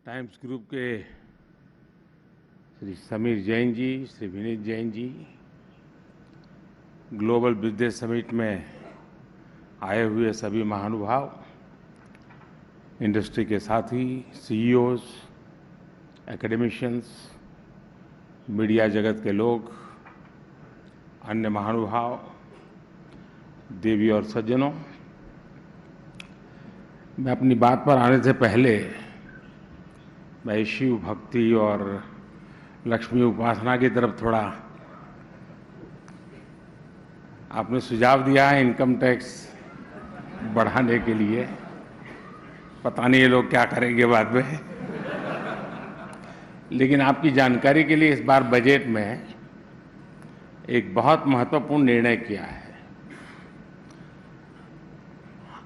Times group के Shri Sameer Jain ji, Shri Vineet Jain ji, global business summit में आए हुए सभी महानुभाव, इंडस्ट्री के साथी, सीईओज, एकेडमिशियंस, मीडिया जगत के लोग, अन्य महानुभाव, देवी और सज्जनों, मैं अपनी बात पर आने से पहले मैं शिव भक्ति और लक्ष्मी उपासना की तरफ थोड़ा, आपने सुझाव दिया है इनकम टैक्स बढ़ाने के लिए, पता नहीं ये लोग क्या करेंगे बाद में। लेकिन आपकी जानकारी के लिए इस बार बजट में एक बहुत महत्वपूर्ण निर्णय किया है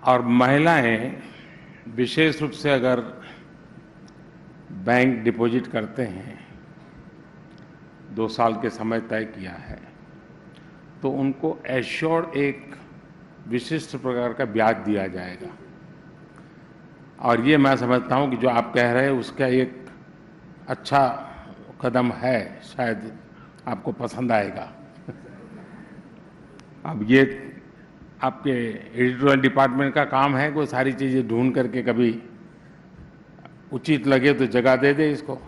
और महिलाएं विशेष रूप से अगर बैंक डिपॉजिट करते हैं, 2 साल के समय तय किया है, तो उनको एश्योर्ड एक विशिष्ट प्रकार का ब्याज दिया जाएगा। और ये मैं समझता हूँ कि जो आप कह रहे हैं उसका एक अच्छा कदम है, शायद आपको पसंद आएगा। अब ये आपके एडिटोरियल डिपार्टमेंट का काम है कोई सारी चीज़ें ढूंढ करके कभी उचित लगे तो जगह दे दे इसको। कल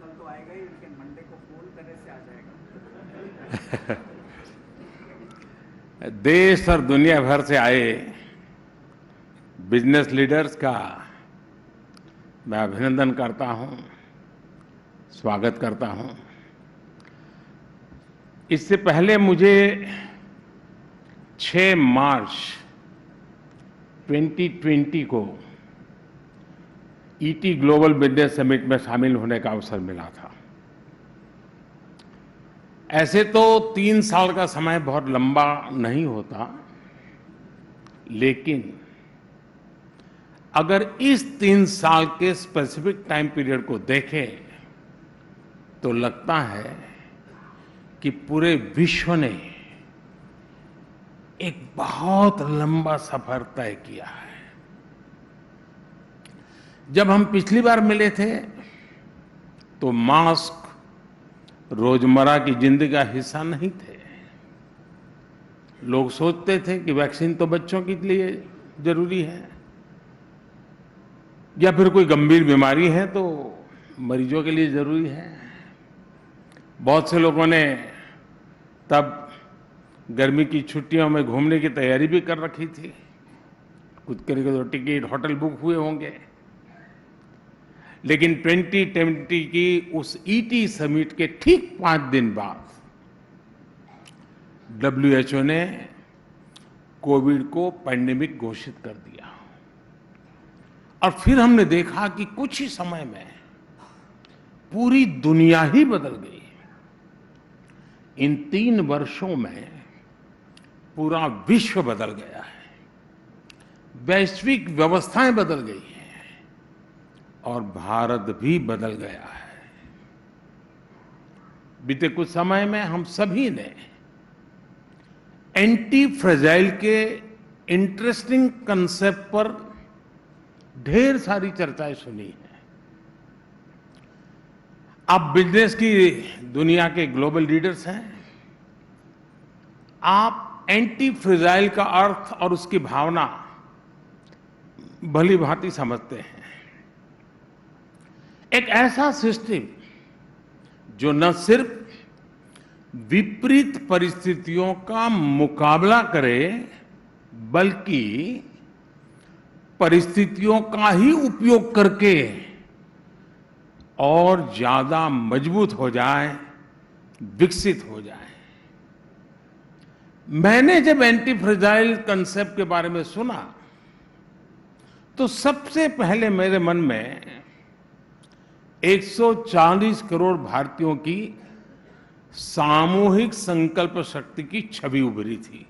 तो आएगा ही, लेकिन मंडे को फोन करने से आ जाएगा। देश और दुनिया भर से आए बिजनेस लीडर्स का मैं अभिनंदन करता हूं, स्वागत करता हूं। इससे पहले मुझे 6 मार्च 2020 को ईटी ग्लोबल बिजनेस समिट में शामिल होने का अवसर मिला था। ऐसे तो 3 साल का समय बहुत लंबा नहीं होता, लेकिन अगर इस 3 साल के स्पेसिफिक टाइम पीरियड को देखें तो लगता है कि पूरे विश्व ने एक बहुत लंबा सफर तय किया है। जब हम पिछली बार मिले थे तो मास्क रोजमर्रा की जिंदगी का हिस्सा नहीं थे। लोग सोचते थे कि वैक्सीन तो बच्चों के लिए जरूरी है, या फिर कोई गंभीर बीमारी है तो मरीजों के लिए जरूरी है। बहुत से लोगों ने तब गर्मी की छुट्टियों में घूमने की तैयारी भी कर रखी थी, कुछ करके तो टिकट होटल बुक हुए होंगे। लेकिन 2020 की उस ईटी समिट के ठीक 5 दिन बाद WHO ने कोविड को पैंडेमिक घोषित कर दिया और फिर हमने देखा कि कुछ ही समय में पूरी दुनिया ही बदल गई। इन 3 वर्षों में पूरा विश्व बदल गया है, वैश्विक व्यवस्थाएं बदल गई हैं और भारत भी बदल गया है। बीते कुछ समय में हम सभी ने एंटी फ्रेजाइल के इंटरेस्टिंग कंसेप्ट पर ढेर सारी चर्चाएं सुनी है। आप बिजनेस की दुनिया के ग्लोबल लीडर्स हैं, आप एंटी फ्रेजाइल का अर्थ और उसकी भावना भली भांति समझते हैं। एक ऐसा सिस्टम जो न सिर्फ विपरीत परिस्थितियों का मुकाबला करे, बल्कि परिस्थितियों का ही उपयोग करके और ज्यादा मजबूत हो जाए, विकसित हो जाए। मैंने जब एंटी फ्रेजाइल कंसेप्ट के बारे में सुना तो सबसे पहले मेरे मन में 140 करोड़ भारतीयों की सामूहिक संकल्प शक्ति की छवि उभरी थी।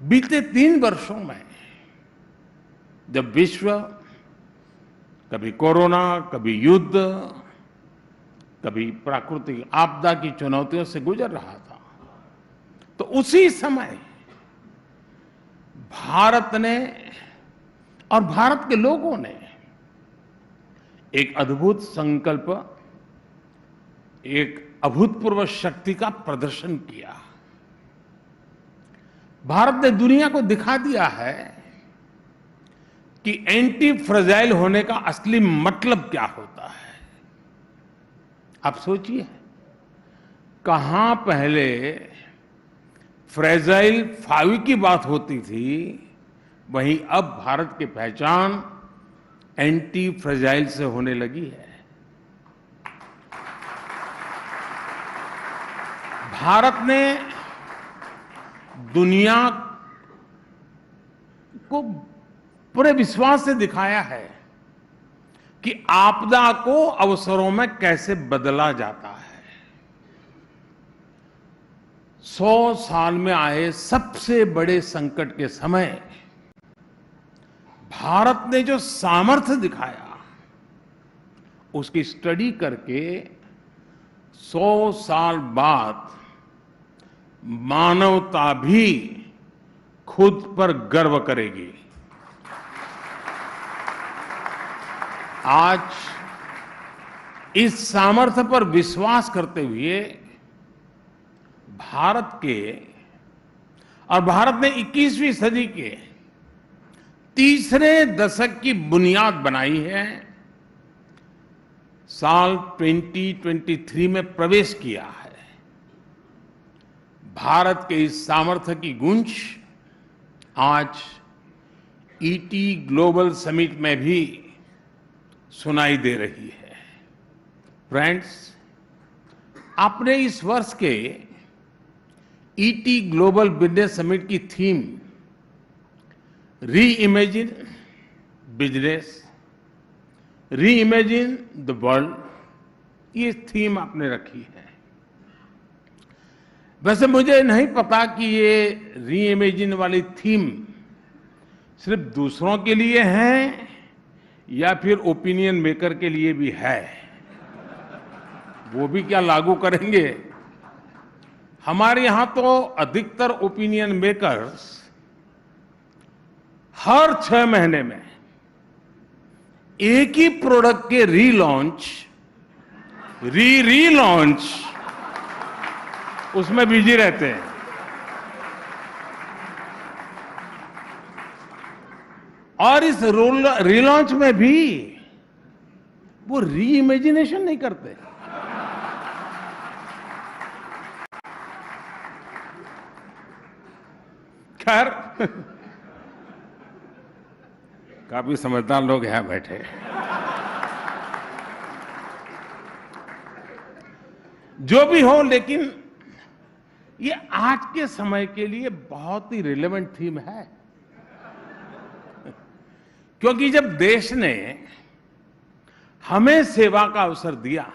बीते 3 वर्षों में जब विश्व कभी कोरोना, कभी युद्ध, कभी प्राकृतिक आपदा की चुनौतियों से गुजर रहा था। तो उसी समय भारत ने और भारत के लोगों ने एक अद्भुत संकल्प, एक अभूतपूर्व शक्ति का प्रदर्शन किया। भारत ने दुनिया को दिखा दिया है कि एंटी फ्रेजाइल होने का असली मतलब क्या होता है। आप सोचिए, कहां पहले फ्रेजाइल 5 की बात होती थी, वहीं अब भारत की पहचान एंटी फ्रेजाइल से होने लगी है। भारत ने दुनिया को पूरे विश्वास से दिखाया है कि आपदा को अवसरों में कैसे बदला जाता है। 100 साल में आए सबसे बड़े संकट के समय भारत ने जो सामर्थ्य दिखाया, उसकी स्टडी करके 100 साल बाद मानवता भी खुद पर गर्व करेगी। आज इस सामर्थ्य पर विश्वास करते हुए भारत ने 21वीं सदी के तीसरे दशक की बुनियाद बनाई है। साल 2023 में प्रवेश किया है। भारत के इस सामर्थ्य की गूंज आज ईटी ग्लोबल समिट में भी सुनाई दे रही है। फ्रेंड्स, आपने इस वर्ष के ईटी ग्लोबल बिजनेस समिट की थीम री इमेजिन बिजनेस, री इमेजिन द वर्ल्ड, ये थीम आपने रखी है। वैसे मुझे नहीं पता कि ये री इमेजिन वाली थीम सिर्फ दूसरों के लिए है या फिर ओपिनियन मेकर के लिए भी है। वो भी क्या लागू करेंगे? हमारे यहां तो अधिकतर ओपिनियन मेकर्स हर 6 महीने में एक ही प्रोडक्ट के रीलॉन्च, रीलॉन्च उसमें बिजी रहते हैं। और इस रीलॉन्च में भी वो री इमेजिनेशन नहीं करते। खैर, काफी समझदार लोग यहां बैठे। जो भी हो, लेकिन ये आज के समय के लिए बहुत ही रिलेवेंट थीम है। क्योंकि जब देश ने हमें सेवा का अवसर दिया,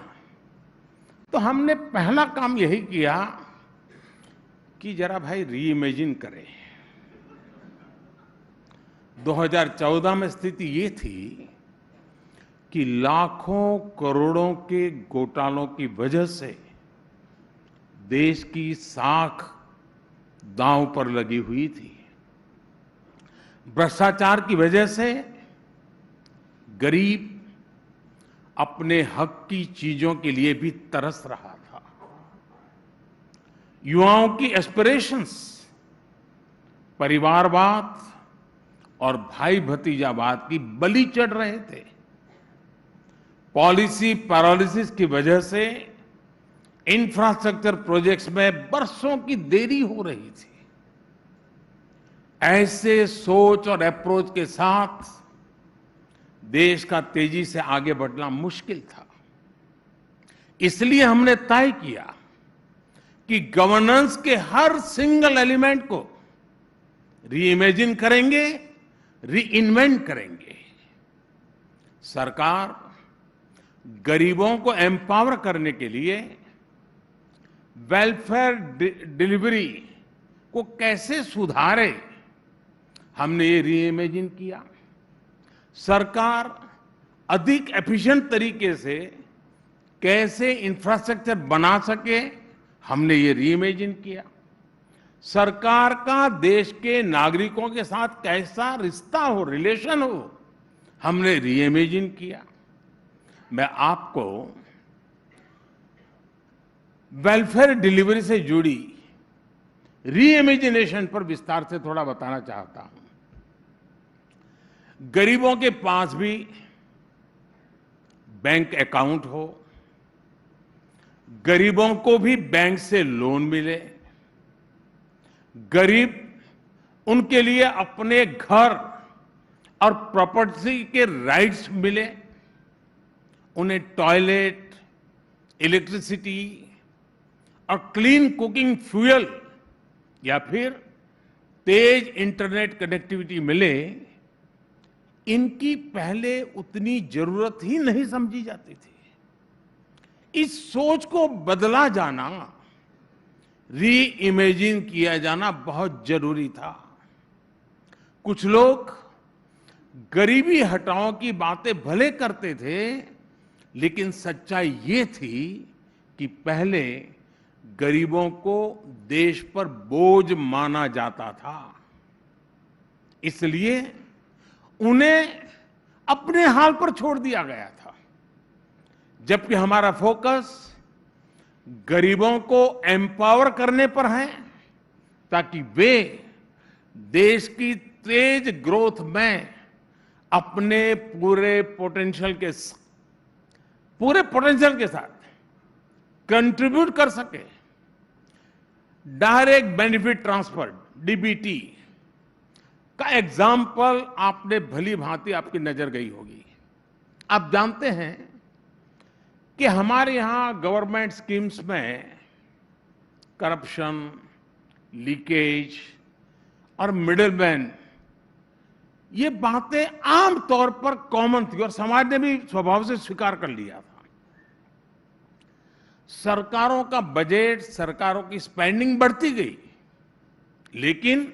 तो हमने पहला काम यही किया कि जरा भाई री इमेजिन करें। 2014 में स्थिति ये थी कि लाखों करोड़ों के घोटालों की वजह से देश की साख दांव पर लगी हुई थी। भ्रष्टाचार की वजह से गरीब अपने हक की चीजों के लिए भी तरस रहा था। युवाओं की एस्पिरेशंस परिवारवाद और भाई भतीजावाद की बलि चढ़ रहे थे। पॉलिसी पैरालिसिस की वजह से इंफ्रास्ट्रक्चर प्रोजेक्ट्स में बरसों की देरी हो रही थी। ऐसे सोच और अप्रोच के साथ देश का तेजी से आगे बढ़ना मुश्किल था। इसलिए हमने तय किया कि गवर्नेंस के हर सिंगल एलिमेंट को री इमेजिन करेंगे, री इन्वेंट करेंगे। सरकार गरीबों को एम्पावर करने के लिए वेलफेयर डिलीवरी को कैसे सुधारे, हमने ये री इमेजिन किया। सरकार अधिक एफिशिएंट तरीके से कैसे इंफ्रास्ट्रक्चर बना सके, हमने ये रीइमेजिन किया। सरकार का देश के नागरिकों के साथ कैसा रिश्ता हो, रिलेशन हो, हमने रीइमेजिन किया। मैं आपको वेलफेयर डिलीवरी से जुड़ी रीइमेजिनेशन पर विस्तार से थोड़ा बताना चाहता हूं। गरीबों के पास भी बैंक अकाउंट हो, गरीबों को भी बैंक से लोन मिले, गरीब उनके लिए अपने घर और प्रॉपर्टी के राइट्स मिले, उन्हें टॉयलेट, इलेक्ट्रिसिटी और क्लीन कुकिंग फ्यूल या फिर तेज इंटरनेट कनेक्टिविटी मिले, इनकी पहले उतनी जरूरत ही नहीं समझी जाती थी। इस सोच को बदला जाना, री इमेजिन किया जाना बहुत जरूरी था। कुछ लोग गरीबी हटाओ की बातें भले करते थे, लेकिन सच्चाई ये थी कि पहले गरीबों को देश पर बोझ माना जाता था, इसलिए उन्हें अपने हाल पर छोड़ दिया गया था। जबकि हमारा फोकस गरीबों को एम्पावर करने पर है, ताकि वे देश की तेज ग्रोथ में अपने पूरे पोटेंशियल के साथ कंट्रीब्यूट कर सके। डायरेक्ट बेनिफिट ट्रांसफर, डीबीटी का एग्जाम्पल आपने भली भांति आपकी नजर गई होगी। आप जानते हैं कि हमारे यहां गवर्नमेंट स्कीम्स में करप्शन, लीकेज और मिडिलमैन, ये बातें आम तौर पर कॉमन थी और समाज ने भी स्वभाव से स्वीकार कर लिया था। सरकारों का बजट, सरकारों की स्पेंडिंग बढ़ती गई, लेकिन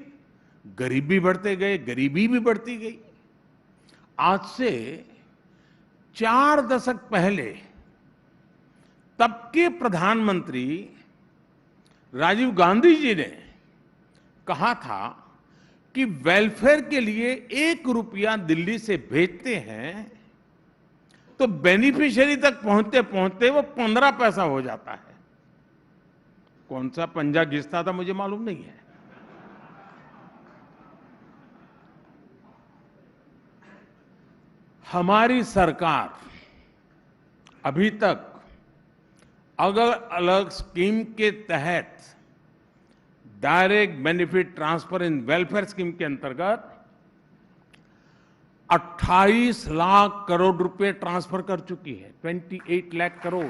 गरीबी बढ़ते गए, गरीबी भी बढ़ती गई। आज से 4 दशक पहले तब के प्रधानमंत्री राजीव गांधी जी ने कहा था कि वेलफेयर के लिए 1 रुपया दिल्ली से भेजते हैं तो बेनिफिशियरी तक पहुंचते पहुंचते वो 15 पैसा हो जाता है। कौन सा पंजा घिसता था मुझे मालूम नहीं है। हमारी सरकार अभी तक अलग अलग स्कीम के तहत डायरेक्ट बेनिफिट ट्रांसफर इन वेलफेयर स्कीम के अंतर्गत 28 लाख करोड़ रुपए ट्रांसफर कर चुकी है। 28 लाख करोड़।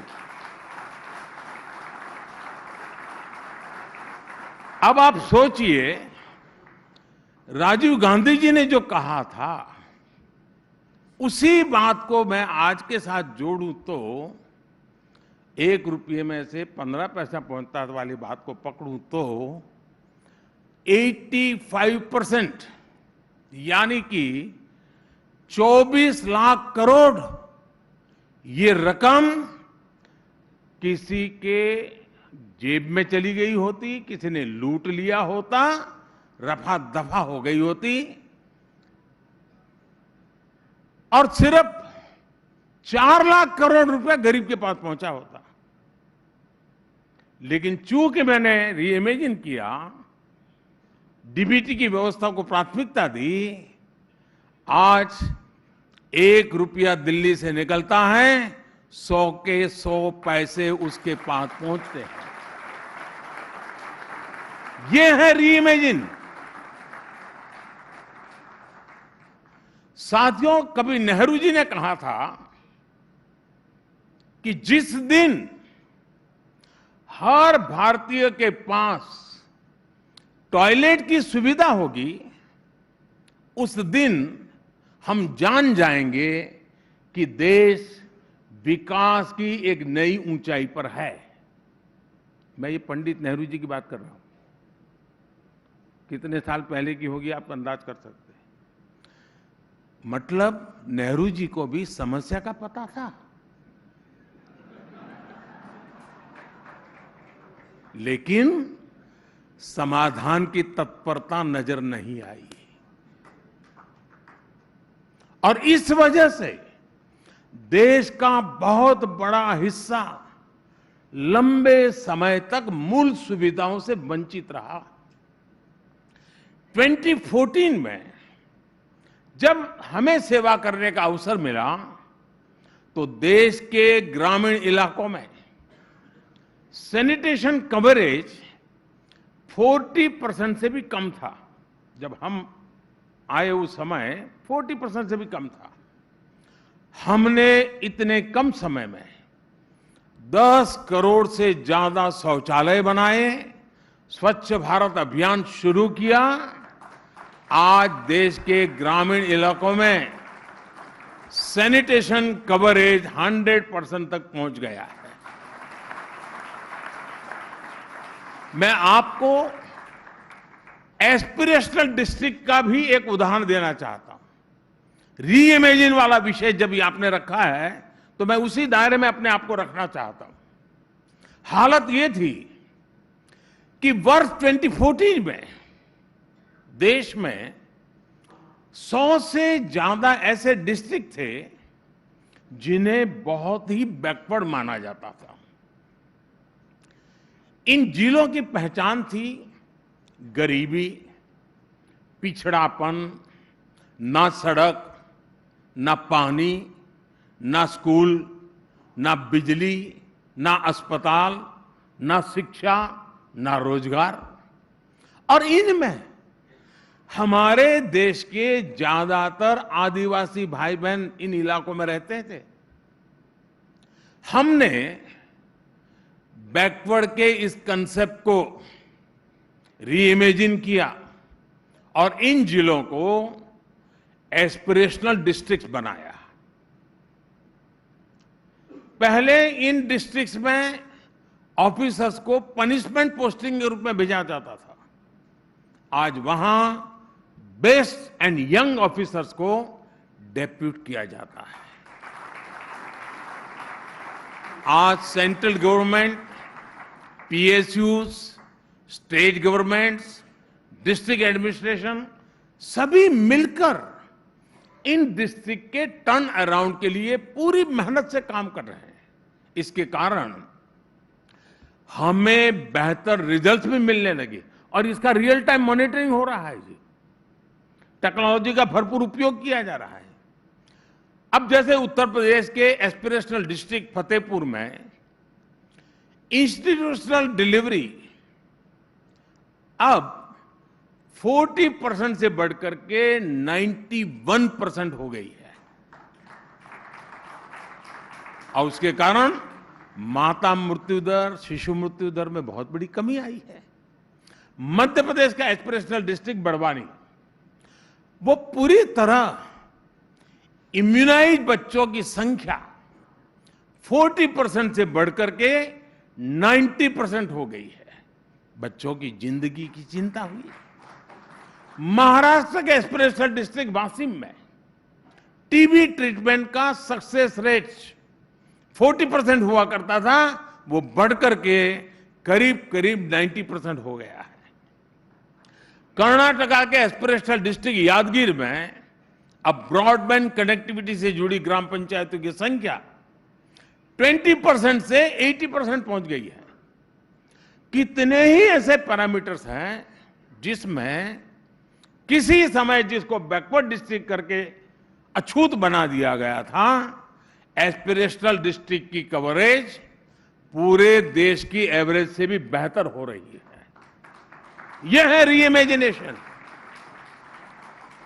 अब आप सोचिए, राजीव गांधी जी ने जो कहा था, उसी बात को मैं आज के साथ जोड़ूं तो 1 रुपये में से 15 पैसा पहुंचता वाली बात को पकड़ूं तो 85% यानी कि 24 लाख करोड़ ये रकम किसी के जेब में चली गई होती, किसी ने लूट लिया होता, रफा दफा हो गई होती और सिर्फ 4 लाख करोड़ रुपए गरीब के पास पहुंचा होता। लेकिन चूंकि मैंने रीइमेजिन किया, डीबीटी की व्यवस्था को प्राथमिकता दी, आज 1 रुपया दिल्ली से निकलता है, 100 के 100 पैसे उसके पास पहुंचते हैं। ये है रीइमेजिन। साथियों, कभी नेहरू जी ने कहा था कि जिस दिन हर भारतीय के पास टॉयलेट की सुविधा होगी, उस दिन हम जान जाएंगे कि देश विकास की एक नई ऊंचाई पर है। मैं ये पंडित नेहरू जी की बात कर रहा हूं। कितने साल पहले की होगी आप अंदाज कर सकते हैं। मतलब नेहरू जी को भी समस्या का पता था। लेकिन समाधान की तत्परता नजर नहीं आई। और इस वजह से देश का बहुत बड़ा हिस्सा लंबे समय तक मूल सुविधाओं से वंचित रहा। 2014 में जब हमें सेवा करने का अवसर मिला तो देश के ग्रामीण इलाकों में सैनिटेशन कवरेज 40% से भी कम था। जब हम आए उस समय 40% से भी कम था। हमने इतने कम समय में 10 करोड़ से ज्यादा शौचालय बनाए, स्वच्छ भारत अभियान शुरू किया। आज देश के ग्रामीण इलाकों में सैनिटेशन कवरेज 100% तक पहुंच गया है। मैं आपको एस्पिरेशनल डिस्ट्रिक्ट का भी एक उदाहरण देना चाहता हूं। रीइमेजिन वाला विषय जब आपने रखा है तो मैं उसी दायरे में अपने आप को रखना चाहता हूं। हालत यह थी कि वर्ष 2014 में देश में 100 से ज्यादा ऐसे डिस्ट्रिक्ट थे जिन्हें बहुत ही बैकवर्ड माना जाता था। इन जिलों की पहचान थी गरीबी, पिछड़ापन, ना सड़क, ना पानी, ना स्कूल, ना बिजली, ना अस्पताल, ना शिक्षा, ना रोजगार। और इनमें हमारे देश के ज्यादातर आदिवासी भाई बहन इन इलाकों में रहते थे। हमने बैकवर्ड के इस कंसेप्ट को रीइमेजिन किया और इन जिलों को एस्पिरेशनल डिस्ट्रिक्ट्स बनाया। पहले इन डिस्ट्रिक्ट्स में ऑफिसर्स को पनिशमेंट पोस्टिंग के रूप में भेजा जाता था। आज वहां बेस्ट एंड यंग ऑफिसर्स को डेप्यूट किया जाता है। आज central government, PSUs, state governments, district administration सभी मिलकर इन डिस्ट्रिक्ट के टर्न अराउंड के लिए पूरी मेहनत से काम कर रहे हैं। इसके कारण हमें बेहतर रिजल्ट्स भी मिलने लगे और इसका रियल टाइम मॉनिटरिंग हो रहा है जी। टेक्नोलॉजी का भरपूर उपयोग किया जा रहा है। अब जैसे उत्तर प्रदेश के एस्पिरेशनल डिस्ट्रिक्ट फतेहपुर में इंस्टीट्यूशनल डिलीवरी अब 40% से बढ़कर के 91% हो गई है। और उसके कारण माता मृत्यु दर, शिशु मृत्यु दर में बहुत बड़ी कमी आई है। मध्य प्रदेश का एस्पिरेशनल डिस्ट्रिक्ट बड़वानी, वो पूरी तरह इम्यूनाइज बच्चों की संख्या 40% से बढ़कर के 90% हो गई है। बच्चों की जिंदगी की चिंता हुई। महाराष्ट्र के एस्पिरेशनल डिस्ट्रिक्ट वाशिम में टीबी ट्रीटमेंट का सक्सेस रेट 40% हुआ करता था, वो बढ़कर के करीब करीब 90% हो गया है। कर्नाटका के एस्पिरेशनल डिस्ट्रिक्ट यादगीर में अब ब्रॉडबैंड कनेक्टिविटी से जुड़ी ग्राम पंचायतों की संख्या 20% से 80% पहुंच गई है। कितने ही ऐसे पैरामीटर्स हैं जिसमें किसी समय जिसको बैकवर्ड डिस्ट्रिक्ट करके अछूत बना दिया गया था, एस्पिरेशनल डिस्ट्रिक्ट की कवरेज पूरे देश की एवरेज से भी बेहतर हो रही है। यह है रीइमेजिनेशन।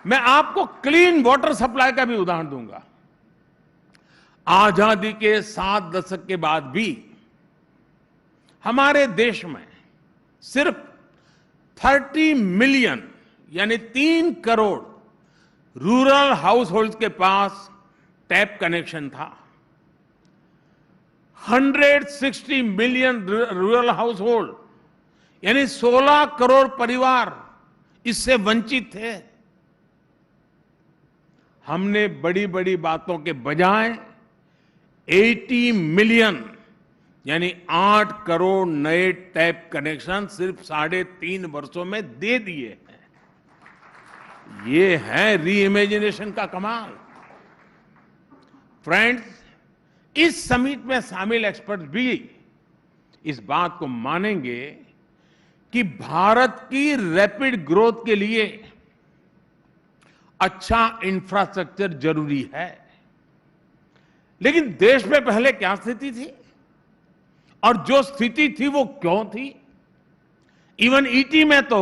मैं आपको क्लीन वाटर सप्लाई का भी उदाहरण दूंगा। आजादी के 7 दशक के बाद भी हमारे देश में सिर्फ 30 मिलियन यानी 3 करोड़ रूरल हाउस होल्ड के पास टैप कनेक्शन था। 160 मिलियन रूरल हाउस होल्ड यानी 16 करोड़ परिवार इससे वंचित थे। हमने बड़ी बड़ी बातों के बजाय 80 मिलियन यानी 8 करोड़ नए टैप कनेक्शन सिर्फ 3.5 वर्षों में दे दिए हैं। ये है री इमेजिनेशन का कमाल। फ्रेंड्स, इस समिट में शामिल एक्सपर्ट भी इस बात को मानेंगे कि भारत की रैपिड ग्रोथ के लिए अच्छा इंफ्रास्ट्रक्चर जरूरी है। लेकिन देश में पहले क्या स्थिति थी और जो स्थिति थी वो क्यों थी? इवन ईटी में तो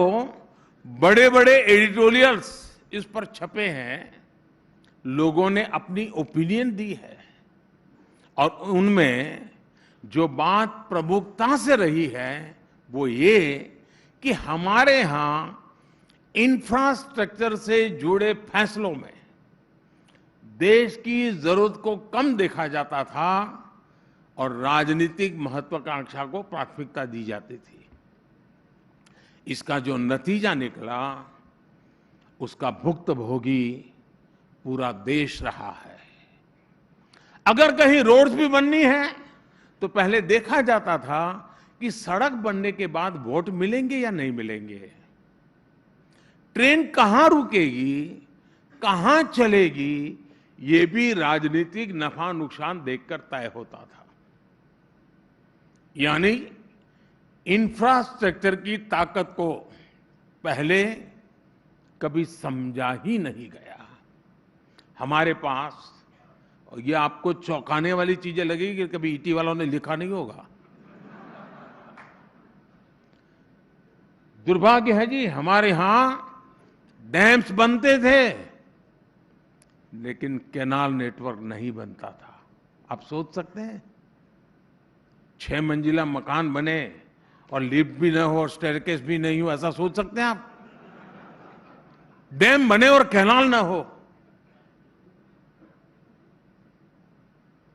बड़े बड़े एडिटोरियल्स इस पर छपे हैं, लोगों ने अपनी ओपिनियन दी है और उनमें जो बात प्रमुखता से रही है वो ये कि हमारे यहां इंफ्रास्ट्रक्चर से जुड़े फैसलों में देश की जरूरत को कम देखा जाता था और राजनीतिक महत्वाकांक्षा को प्राथमिकता दी जाती थी। इसका जो नतीजा निकला उसका भुक्तभोगी पूरा देश रहा है। अगर कहीं रोड्स भी बननी है तो पहले देखा जाता था कि सड़क बनने के बाद वोट मिलेंगे या नहीं मिलेंगे, ट्रेन कहां रुकेगी, कहां चलेगी, ये भी राजनीतिक नफा नुकसान देखकर तय होता था। यानी इंफ्रास्ट्रक्चर की ताकत को पहले कभी समझा ही नहीं गया। हमारे पास, ये आपको चौंकाने वाली चीजें लगेगी कि कभी ईटी वालों ने लिखा नहीं होगा। दुर्भाग्य है जी, हमारे यहां डैम्स बनते थे लेकिन कैनाल नेटवर्क नहीं बनता था। आप सोच सकते हैं 6 मंजिला मकान बने और लिफ्ट भी ना हो और स्टेयरकेस भी नहीं हो, ऐसा सोच सकते हैं आप? डैम बने और कैनाल ना हो।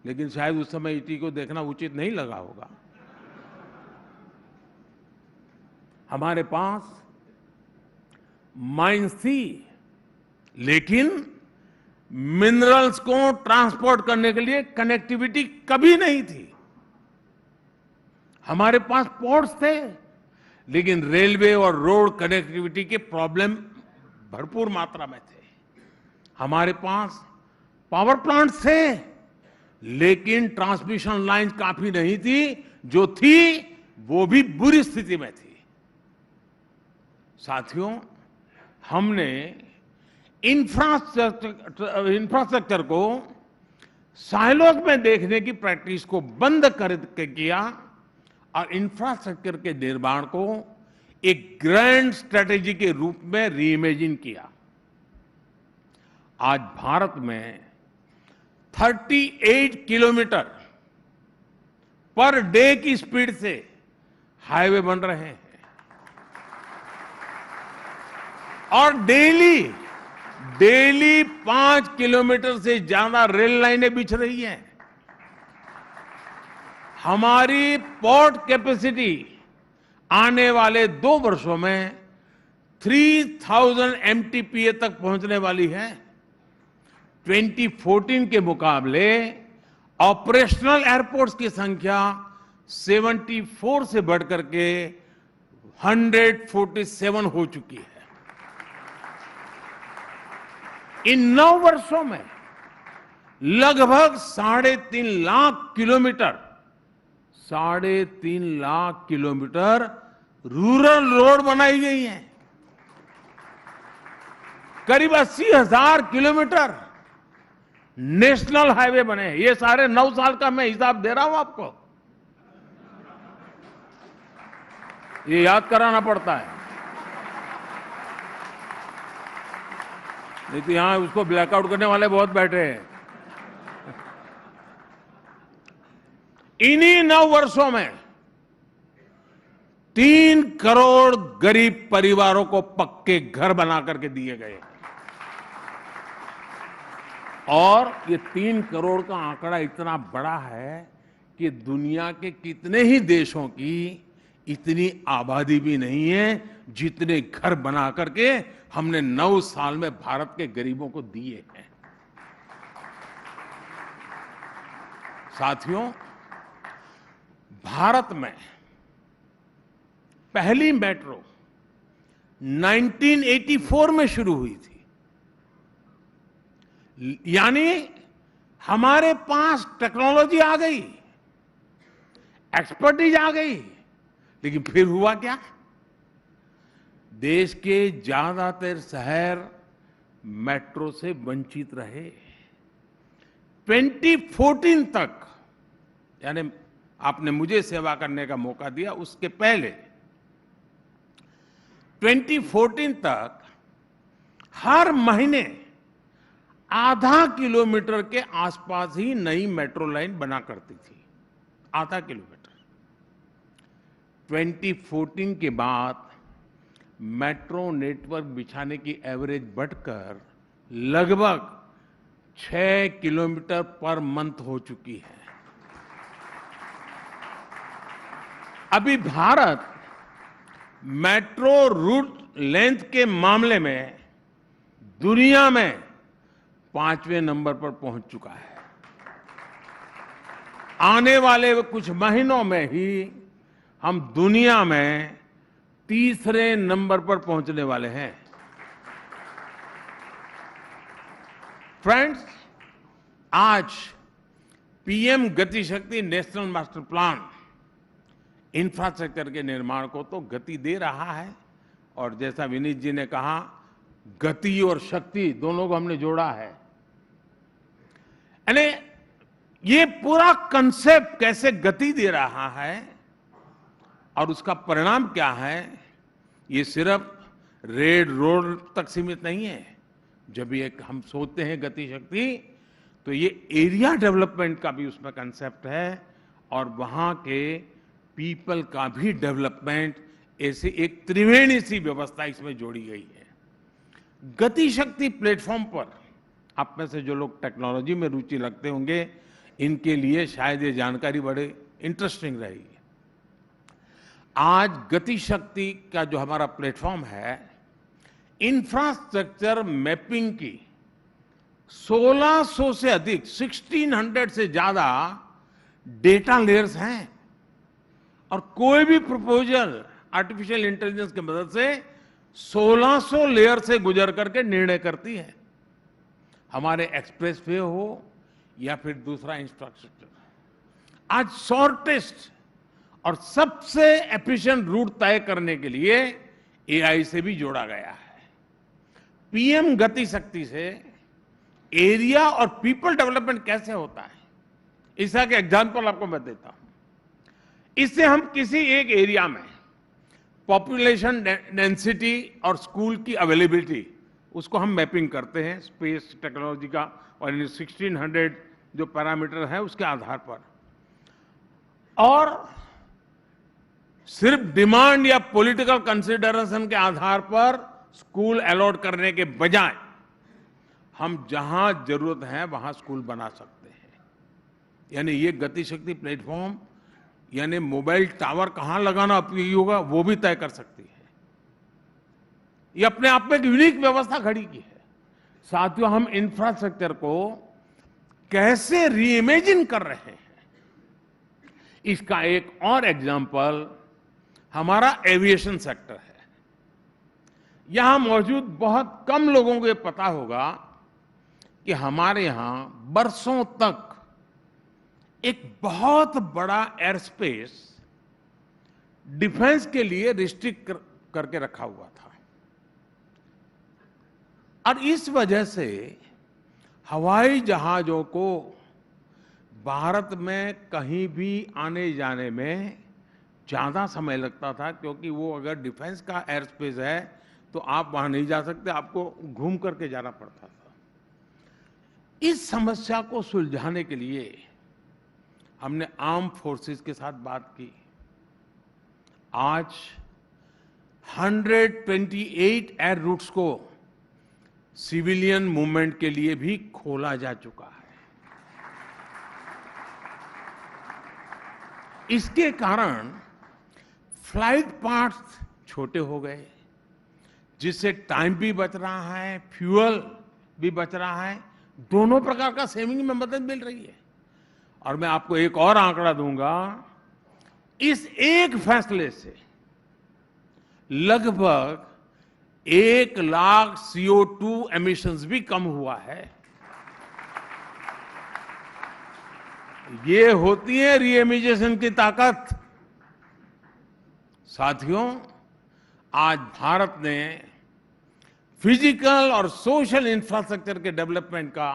लेकिन शायद उस समय ईटी को देखना उचित नहीं लगा होगा। हमारे पास माइंस थी लेकिन मिनरल्स को ट्रांसपोर्ट करने के लिए कनेक्टिविटी कभी नहीं थी। हमारे पास पोर्ट्स थे लेकिन रेलवे और रोड कनेक्टिविटी के प्रॉब्लम भरपूर मात्रा में थे। हमारे पास पावर प्लांट्स थे लेकिन ट्रांसमिशन लाइन काफी नहीं थी, जो थी वो भी बुरी स्थिति में थी। साथियों, हमने इंफ्रास्ट्रक्चर को साइलोज में देखने की प्रैक्टिस को बंद करके किया और इंफ्रास्ट्रक्चर के निर्माण को एक ग्रैंड स्ट्रेटेजी के रूप में रीइमेजिन किया। आज भारत में 38 किलोमीटर पर डे की स्पीड से हाईवे बन रहे हैं और डेली 5 किलोमीटर से ज्यादा रेल लाइनें बिछ रही हैं। हमारी पोर्ट कैपेसिटी आने वाले 2 वर्षों में 3000 MTPA तक पहुंचने वाली है। 2014 के मुकाबले ऑपरेशनल एयरपोर्ट्स की संख्या 74 से बढ़कर के 147 हो चुकी है। इन 9 वर्षों में लगभग 3.5 लाख किलोमीटर रूरल रोड बनाई गई हैं। करीब 80,000 किलोमीटर नेशनल हाईवे बने हैं। ये सारे 9 साल का मैं हिसाब दे रहा हूं आपको, ये याद कराना पड़ता है, नहीं तो यहां उसको ब्लैकआउट करने वाले बहुत बैठे हैं। इन्हीं 9 वर्षों में 3 करोड़ गरीब परिवारों को पक्के घर बना करके दिए गए और ये 3 करोड़ का आंकड़ा इतना बड़ा है कि दुनिया के कितने ही देशों की इतनी आबादी भी नहीं है जितने घर बना करके हमने 9 साल में भारत के गरीबों को दिए हैं। साथियों, भारत में पहली मेट्रो 1984 में शुरू हुई थी। यानी हमारे पास टेक्नोलॉजी आ गई, एक्सपर्टीज आ गई, लेकिन फिर हुआ क्या? देश के ज्यादातर शहर मेट्रो से वंचित रहे। 2014 तक, यानी आपने मुझे सेवा करने का मौका दिया, उसके पहले 2014 तक हर महीने आधा किलोमीटर के आसपास ही नई मेट्रो लाइन बना करती थी। आधा किलोमीटर। 2014 के बाद मेट्रो नेटवर्क बिछाने की एवरेज बढ़कर लगभग 6 किलोमीटर पर मंथ हो चुकी है। अभी भारत मेट्रो रूट लेंथ के मामले में दुनिया में 5वें नंबर पर पहुंच चुका है। आने वाले कुछ महीनों में ही हम दुनिया में 3रे नंबर पर पहुंचने वाले हैं। फ्रेंड्स, आज पीएम गति शक्ति नेशनल मास्टर प्लान इंफ्रास्ट्रक्चर के निर्माण को तो गति दे रहा है, और जैसा विनीत जी ने कहा, गति और शक्ति दोनों को हमने जोड़ा है। यानी ये पूरा कंसेप्ट कैसे गति दे रहा है और उसका परिणाम क्या है, ये सिर्फ रेड रोड तक सीमित नहीं है। जब ये हम सोचते हैं गति शक्ति, तो ये एरिया डेवलपमेंट का भी उसमें कंसेप्ट है, और वहां के पीपल का भी डेवलपमेंट, ऐसी एक त्रिवेणी सी व्यवस्था इसमें जोड़ी गई है। गति शक्ति प्लेटफॉर्म पर आप में से जो लोग टेक्नोलॉजी में रुचि रखते होंगे, इनके लिए शायद ये जानकारी बड़े इंटरेस्टिंग रहेगी। आज गति शक्ति का जो हमारा प्लेटफॉर्म है, इंफ्रास्ट्रक्चर मैपिंग की 1600 से अधिक, 1600 से ज्यादा डेटा लेयर्स हैं, और कोई भी प्रपोजल आर्टिफिशियल इंटेलिजेंस की मदद से 1600 लेयर से गुजर करके निर्णय करती है। हमारे एक्सप्रेसवे हो या फिर दूसरा इंफ्रास्ट्रक्चर, आज शॉर्टेस्ट और सबसे एफिशिएंट रूट तय करने के लिए एआई से भी जोड़ा गया है। पीएम गति शक्ति से एरिया और पीपल डेवलपमेंट कैसे होता है, इसका एक एग्जांपल आपको मैं देता हूं। इससे हम किसी एक एरिया में पॉपुलेशन डेंसिटी और स्कूल की अवेलेबिलिटी, उसको हम मैपिंग करते हैं स्पेस टेक्नोलॉजी का, और 1600 जो पैरामीटर है उसके आधार पर, और सिर्फ डिमांड या पॉलिटिकल कंसिडरेशन के आधार पर स्कूल अलॉट करने के बजाय हम जहां जरूरत है वहां स्कूल बना सकते हैं। यानी ये गति शक्ति प्लेटफॉर्म, यानी मोबाइल टावर कहां लगाना उपयोगी होगा वो भी तय कर सकती है। ये अपने आप में एक यूनिक व्यवस्था खड़ी की है। साथियों, हम इंफ्रास्ट्रक्चर को कैसे रीइमेजिन कर रहे हैं, इसका एक और एग्जांपल हमारा एविएशन सेक्टर है। यहां मौजूद बहुत कम लोगों को ये पता होगा कि हमारे यहां बरसों तक एक बहुत बड़ा एयर स्पेस डिफेंस के लिए रिस्ट्रिक्ट करके रखा हुआ था, और इस वजह से हवाई जहाजों को भारत में कहीं भी आने जाने में ज्यादा समय लगता था, क्योंकि वो अगर डिफेंस का एयर स्पेस है तो आप वहां नहीं जा सकते, आपको घूम करके जाना पड़ता था। इस समस्या को सुलझाने के लिए हमने आर्म फोर्सेस के साथ बात की। आज 128 एयर रूट्स को सिविलियन मूवमेंट के लिए भी खोला जा चुका है। इसके कारण फ्लाइट पार्ट्स छोटे हो गए, जिससे टाइम भी बच रहा है, फ्यूल भी बच रहा है, दोनों प्रकार का सेविंग में मदद मिल रही है। और मैं आपको एक और आंकड़ा दूंगा, इस एक फैसले से लगभग 1 लाख CO2 एमिशंस भी कम हुआ है। ये होती है रीइमेजिनेशन की ताकत। साथियों, आज भारत ने फिजिकल और सोशल इंफ्रास्ट्रक्चर के डेवलपमेंट का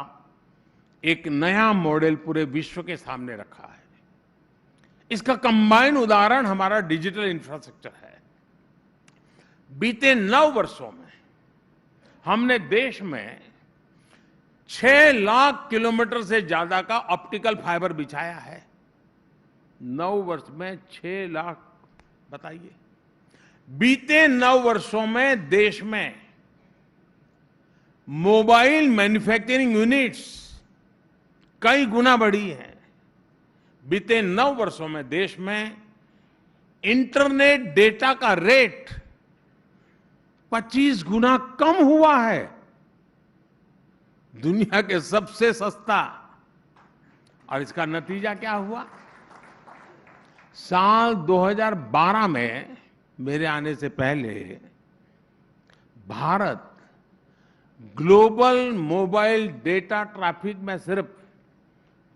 एक नया मॉडल पूरे विश्व के सामने रखा है। इसका कंबाइंड उदाहरण हमारा डिजिटल इंफ्रास्ट्रक्चर है। बीते 9 वर्षों में हमने देश में 6 लाख किलोमीटर से ज्यादा का ऑप्टिकल फाइबर बिछाया है। 9 वर्ष में 6 लाख, बताइए। बीते 9 वर्षों में देश में मोबाइल मैन्युफैक्चरिंग यूनिट्स कई गुना बढ़ी है। बीते 9 वर्षों में देश में इंटरनेट डेटा का रेट 25 गुना कम हुआ है। दुनिया के सबसे सस्ता। और इसका नतीजा क्या हुआ? साल 2012 में मेरे आने से पहले Bharat global mobile data traffic में सिर्फ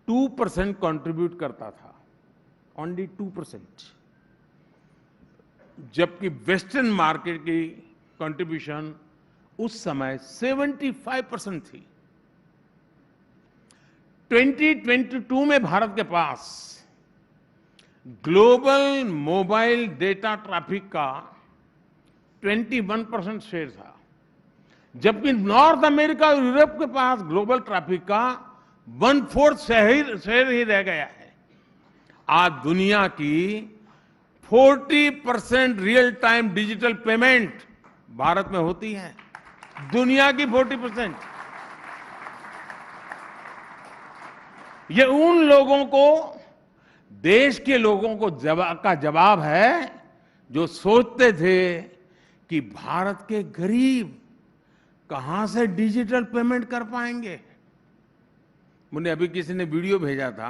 2% कंट्रीब्यूट करता था, ओनली 2%, जबकि वेस्टर्न मार्केट की कंट्रीब्यूशन उस समय 75% थी। 2022 में भारत के पास ग्लोबल मोबाइल डेटा ट्रैफिक का 21% शेयर था, जबकि नॉर्थ अमेरिका और यूरोप के पास ग्लोबल ट्रैफिक का 1/4 शेयर ही रह गया है। आज दुनिया की 40% real time digital payment Bharat में होती है। दुनिया की 40%। ये उन लोगों को, देश के लोगों को जवाब है जो सोचते थे कि भारत के गरीब कहां से डिजिटल पेमेंट कर पाएंगे। मुझे अभी किसी ने वीडियो भेजा था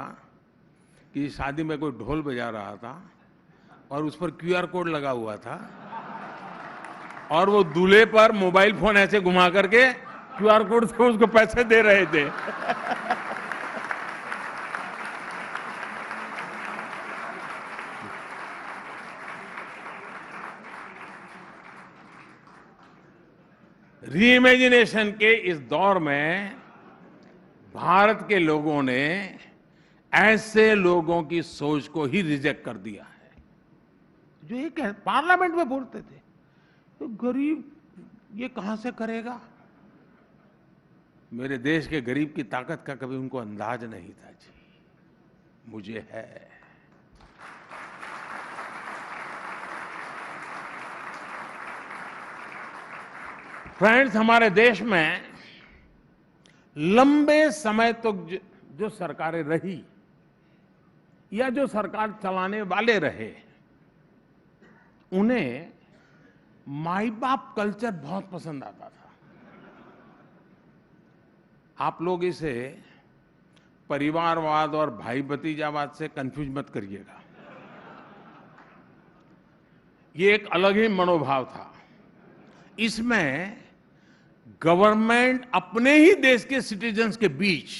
कि शादी में कोई ढोल बजा रहा था और उस पर QR कोड लगा हुआ था और वो दूल्हे पर मोबाइल फोन ऐसे घुमा करके QR कोड से उसको पैसे दे रहे थे। रीइमेजिनेशन के इस दौर में भारत के लोगों ने ऐसे लोगों की सोच को ही रिजेक्ट कर दिया है जो ये पार्लियामेंट में बोलते थे तो गरीब ये कहां से करेगा। मेरे देश के गरीब की ताकत का कभी उनको अंदाज नहीं था जी, मुझे है। फ्रेंड्स, हमारे देश में लंबे समय तक जो सरकारें रही या जो सरकार चलाने वाले रहे, उन्हें माई बाप कल्चर बहुत पसंद आता था। आप लोग इसे परिवारवाद और भाई भतीजावाद से कंफ्यूज मत करिएगा। ये एक अलग ही मनोभाव था। इसमें गवर्नमेंट अपने ही देश के सिटीजन्स के बीच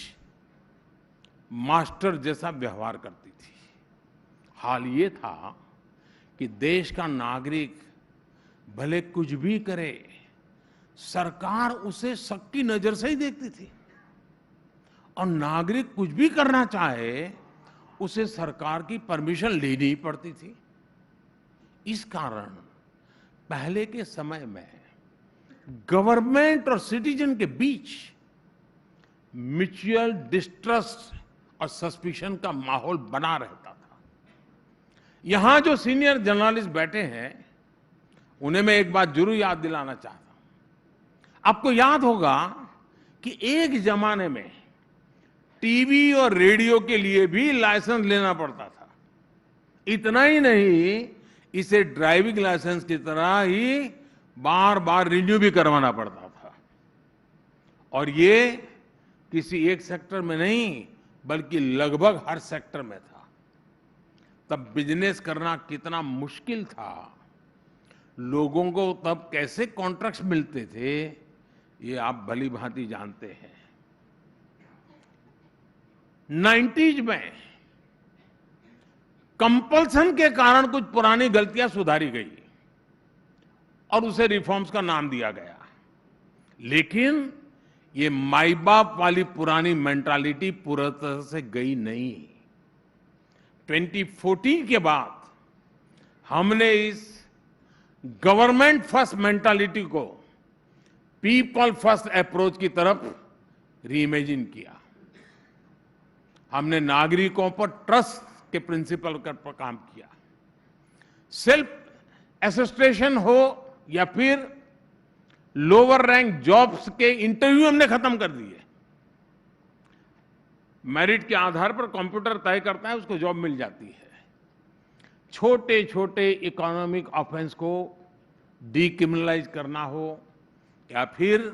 मास्टर जैसा व्यवहार करती थी। हाल ये था कि देश का नागरिक भले कुछ भी करे, सरकार उसे शक की नजर से ही देखती थी और नागरिक कुछ भी करना चाहे उसे सरकार की परमिशन लेनी पड़ती थी। इस कारण पहले के समय में गवर्नमेंट और सिटीजन के बीच म्यूचुअल डिस्ट्रस्ट और सस्पिशन का माहौल बना रहता था। यहां जो सीनियर जर्नलिस्ट बैठे हैं उन्हें मैं एक बात जरूर याद दिलाना चाहता हूं। आपको याद होगा कि एक जमाने में टीवी और रेडियो के लिए भी लाइसेंस लेना पड़ता था। इतना ही नहीं, इसे ड्राइविंग लाइसेंस की तरह ही बार बार रिन्यू भी करवाना पड़ता था। और ये किसी एक सेक्टर में नहीं बल्कि लगभग हर सेक्टर में था। तब बिजनेस करना कितना मुश्किल था, लोगों को तब कैसे कॉन्ट्रैक्ट्स मिलते थे, ये आप भली भांति जानते हैं। 90s में कंपल्सन के कारण कुछ पुरानी गलतियां सुधारी गई और उसे रिफॉर्म्स का नाम दिया गया, लेकिन ये माई बाप वाली पुरानी मेंटालिटी पूरी तरह से गई नहीं। 2014 के बाद हमने इस गवर्नमेंट फर्स्ट मेंटालिटी को पीपल फर्स्ट अप्रोच की तरफ रीइमेजिन किया। हमने नागरिकों पर ट्रस्ट के प्रिंसिपल पर काम किया। सेल्फ एसिस्टेशन हो या फिर लोअर रैंक जॉब्स के इंटरव्यू हमने खत्म कर दिए। मेरिट के आधार पर कंप्यूटर तय करता है, उसको जॉब मिल जाती है। छोटे छोटे इकोनॉमिक ऑफेंस को डीक्रिमिनलाइज करना हो या फिर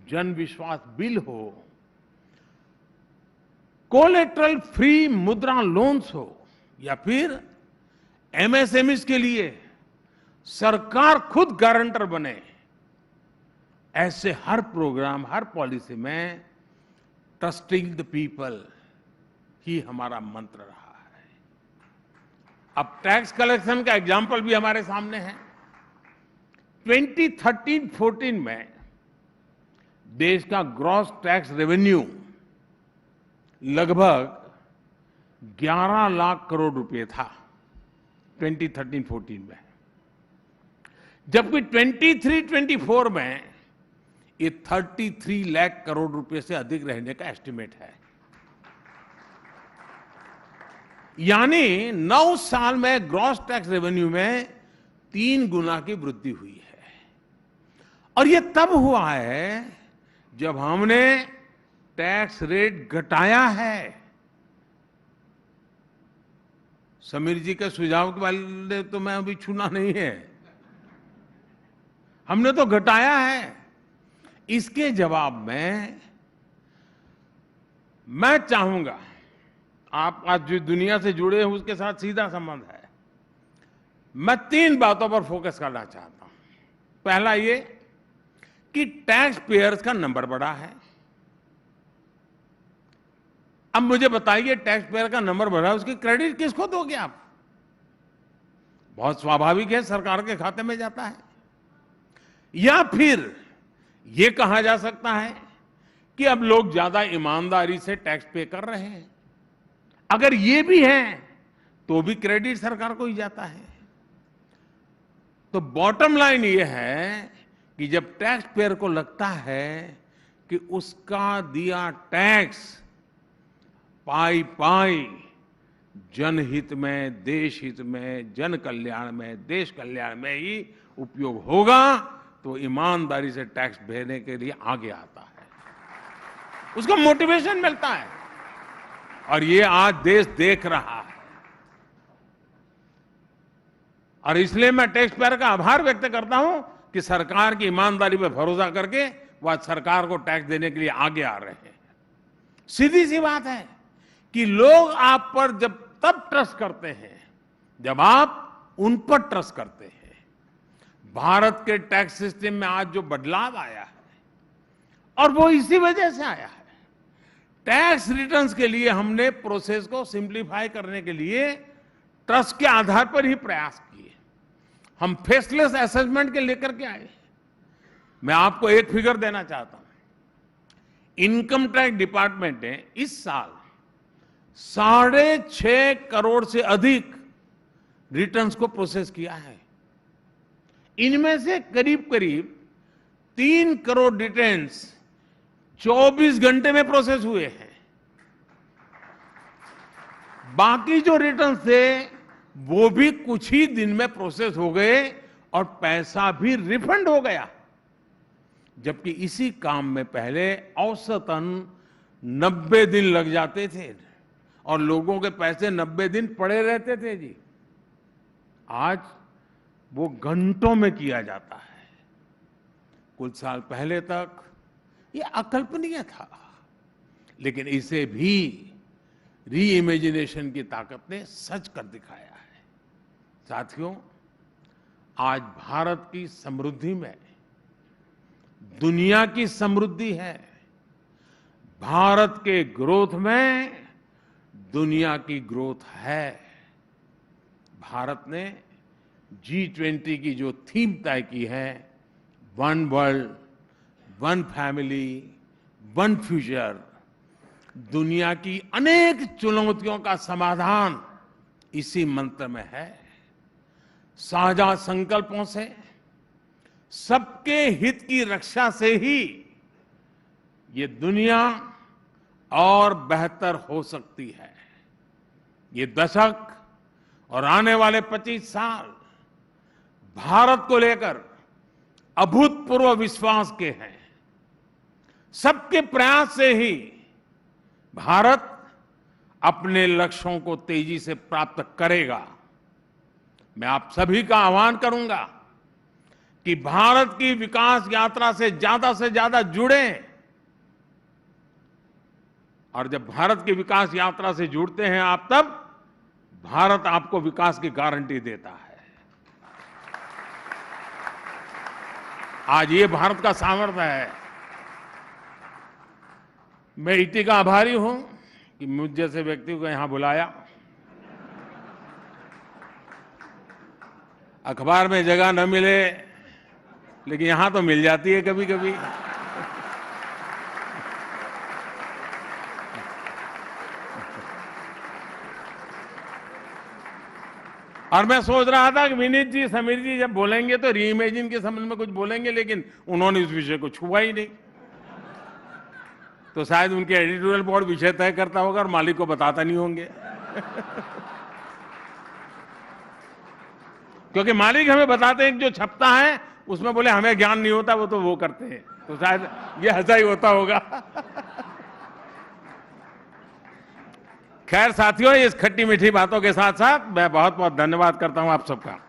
जन विश्वास बिल हो, कोलेटरल फ्री मुद्रा लोन्स हो या फिर एमएसएमईज के लिए सरकार खुद गारंटर बने, ऐसे हर प्रोग्राम, हर पॉलिसी में ट्रस्टिंग द पीपल ही हमारा मंत्र रहा है। अब टैक्स कलेक्शन का एग्जाम्पल भी हमारे सामने है। 2013-14 में देश का ग्रॉस टैक्स रेवेन्यू लगभग 11 लाख करोड़ रुपए था 2013-14 में, जबकि 23-24 में ये 33 लाख करोड़ रुपए से अधिक रहने का एस्टिमेट है। यानी 9 साल में ग्रॉस टैक्स रेवेन्यू में 3 गुना की वृद्धि हुई है। और ये तब हुआ है जब हमने टैक्स रेट घटाया है। समीर जी के सुझाव के वाले तो मैं अभी छूना नहीं है, हमने तो घटाया है। इसके जवाब में मैं चाहूंगा, आप आज जो दुनिया से जुड़े हैं उसके साथ सीधा संबंध है, मैं 3 बातों पर फोकस करना चाहता हूं। पहला ये कि टैक्स पेयर्स का नंबर बढ़ा है। अब मुझे बताइए, टैक्स पेयर का नंबर बढ़ा है, उसकी क्रेडिट किसको दोगे आप? बहुत स्वाभाविक है, सरकार के खाते में जाता है। या फिर ये कहा जा सकता है कि अब लोग ज्यादा ईमानदारी से टैक्स पे कर रहे हैं। अगर ये भी है तो भी क्रेडिट सरकार को ही जाता है। तो बॉटम लाइन ये है कि जब टैक्स पेयर को लगता है कि उसका दिया टैक्स पाई पाई जनहित में, देश हित में, जन कल्याण में, देश कल्याण में ही उपयोग होगा, तो ईमानदारी से टैक्स भरने के लिए आगे आता है, उसको मोटिवेशन मिलता है। और ये आज देश देख रहा है। और इसलिए मैं टैक्स पेयर का आभार व्यक्त करता हूं कि सरकार की ईमानदारी पर भरोसा करके वह सरकार को टैक्स देने के लिए आगे आ रहे हैं। सीधी सी बात है कि लोग आप पर जब तब ट्रस्ट करते हैं जब आप उन पर ट्रस्ट करते हैं। भारत के टैक्स सिस्टम में आज जो बदलाव आया है, और वो इसी वजह से आया है। टैक्स रिटर्न्स के लिए हमने प्रोसेस को सिंप्लीफाई करने के लिए ट्रस्ट के आधार पर ही प्रयास किए। हम फेसलेस असेसमेंट के लेकर के आए। मैं आपको एक फिगर देना चाहता हूं। इनकम टैक्स डिपार्टमेंट ने इस साल 6.5 करोड़ से अधिक रिटर्न्स को प्रोसेस किया है। इनमें से करीब करीब 3 करोड़ रिटर्न्स 24 घंटे में प्रोसेस हुए हैं। बाकी जो रिटर्न्स थे वो भी कुछ ही दिन में प्रोसेस हो गए और पैसा भी रिफंड हो गया। जबकि इसी काम में पहले औसतन 90 दिन लग जाते थे और लोगों के पैसे 90 दिन पड़े रहते थे जी। आज वो घंटों में किया जाता है। कुछ साल पहले तक ये अकल्पनीय था, लेकिन इसे भी री इमेजिनेशन की ताकत ने सच कर दिखाया है। साथियों, आज भारत की समृद्धि में दुनिया की समृद्धि है। भारत के ग्रोथ में दुनिया की ग्रोथ है। भारत ने G20 की जो थीम तय की है, one world, one family, one future, दुनिया की अनेक चुनौतियों का समाधान इसी मंत्र में है। साझा संकल्पों से, सबके हित की रक्षा से ही ये दुनिया और बेहतर हो सकती है। ये दशक और आने वाले 25 साल भारत को लेकर अभूतपूर्व विश्वास के हैं। सबके प्रयास से ही भारत अपने लक्ष्यों को तेजी से प्राप्त करेगा। मैं आप सभी का आह्वान करूंगा कि भारत की विकास यात्रा से ज्यादा जुड़ें। और जब भारत की विकास यात्रा से जुड़ते हैं आप, तब भारत आपको विकास की गारंटी देता है। आज ये भारत का सामर्थ्य है। मैं ईटी का आभारी हूं कि मुझ जैसे व्यक्ति को यहां बुलाया। अखबार में जगह न मिले, लेकिन यहां तो मिल जाती है कभी कभी। और मैं सोच रहा था कि विनीत जी, समीर जी जब बोलेंगे तो री इमेजिन के संबंध में कुछ बोलेंगे, लेकिन उन्होंने इस विषय को छुआ ही नहीं। तो शायद उनके एडिटोरियल बोर्ड विषय तय करता होगा और मालिक को बताता नहीं होंगे। क्योंकि मालिक हमें बताते हैं कि जो छपता है उसमें बोले हमें ज्ञान नहीं होता, वो तो वो करते हैं। तो शायद ये ऐसा ही होता होगा। खैर साथियों, इस खट्टी मीठी बातों के साथ साथ मैं बहुत बहुत धन्यवाद करता हूं आप सबका।